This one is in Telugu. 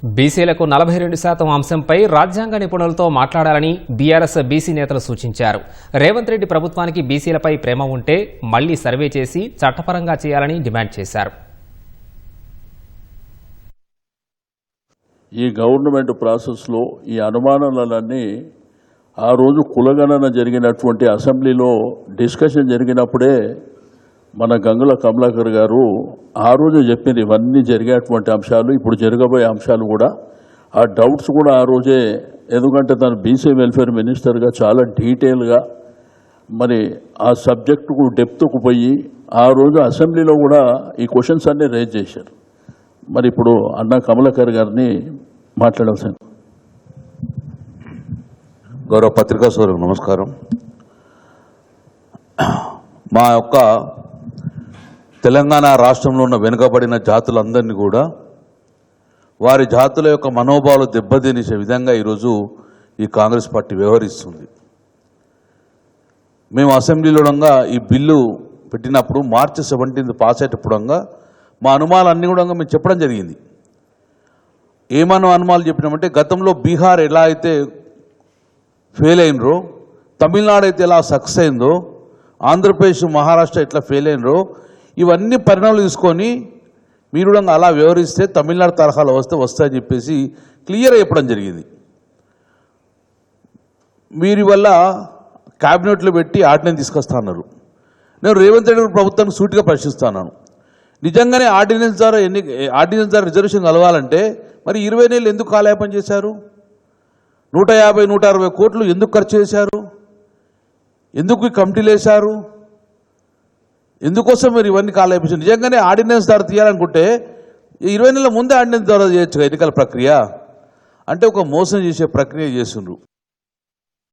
బీసీలకు 42% అంశంపై రాజ్యాంగ నిపుణులతో మాట్లాడాలని బీఆర్ఎస్ బీసీ నేతలు సూచించారు. రేవంత్ రెడ్డి ప్రభుత్వానికి బీసీలపై ప్రేమ ఉంటే మళ్లీ సర్వే చేసి చట్టపరంగా చేయాలని డిమాండ్ చేశారు. ఈ గవర్నమెంట్ ప్రాసెస్లో ఈ అనుమానాలన్నీ ఆ రోజు కులగణన జరిగినటువంటి అసెంబ్లీలో డిస్కషన్ జరిగినప్పుడే మన గంగుల కమలాకర్ గారు ఆ రోజు చెప్పింది ఇవన్నీ జరిగేటువంటి అంశాలు, ఇప్పుడు జరగబోయే అంశాలు కూడా. ఆ డౌట్స్ కూడా ఆ రోజే, ఎందుకంటే తను బీసీ వెల్ఫేర్ మినిస్టర్గా చాలా డీటెయిల్గా మరి ఆ సబ్జెక్టుకు డెప్త్కు పోయి ఆ రోజు అసెంబ్లీలో కూడా ఈ క్వశ్చన్స్ అన్నీ రేజ్ చేశారు. మరి ఇప్పుడు అన్న కమలాకర్ గారిని మాట్లాడాల్సింది. గౌరవ పత్రికా సోదరులకు నమస్కారం. మా యొక్క తెలంగాణ రాష్ట్రంలో ఉన్న వెనుకబడిన జాతులందరినీ కూడా వారి జాతుల యొక్క మనోభావాలు దెబ్బతీసే విధంగా ఈరోజు ఈ కాంగ్రెస్ పార్టీ వ్యవహరిస్తుంది. మేము అసెంబ్లీలో ఈ బిల్లు పెట్టినప్పుడు మార్చి 17 పాస్ అయ్యేటప్పుడు మా అనుమానాలన్నీ కూడా మేము చెప్పడం జరిగింది. ఏమన్నా అనుమానాలు చెప్పినామంటే, గతంలో బీహార్ ఎలా అయితే ఫెయిల్ అయినరో, తమిళనాడు అయితే ఎలా సక్సెస్ అయిందో, ఆంధ్రప్రదేశ్ మహారాష్ట్ర ఎట్లా ఫెయిల్ అయినరో, ఇవన్నీ పరిణామాలు తీసుకొని మీరు అలా వ్యవహరిస్తే తమిళనాడు తరహాలో వస్తాయని చెప్పేసి క్లియర్గా చెప్పడం జరిగింది. మీరు వల్ల క్యాబినెట్లో పెట్టి ఆర్డినెన్స్ తీసుకొస్తా అన్నారు. నేను రేవంత్ రెడ్డి ప్రభుత్వాన్ని సూటిగా ప్రశ్నిస్తున్నాను. నిజంగానే ఆర్డినెన్స్ ద్వారా రిజర్వేషన్ కలగాలంటే మరి 20 నెలలు ఎందుకు కాలయాపన చేశారు? 150-160 కోట్లు ఎందుకు ఖర్చు చేశారు? ఎందుకు ఈ కమిటీలు వేశారు? ఎందుకోసం మీరు ఇవన్నీ కాలయాపించారు? నిజంగానే ఆర్డినెన్స్ ద్వారా తీయాలనుకుంటే 20 నెలల ముందే ఆర్డినెన్స్ ద్వారా చేయొచ్చు ఎన్నికల ప్రక్రియ. అంటే ఒక మోసం చేసే ప్రక్రియ చేస్తుండ్రు.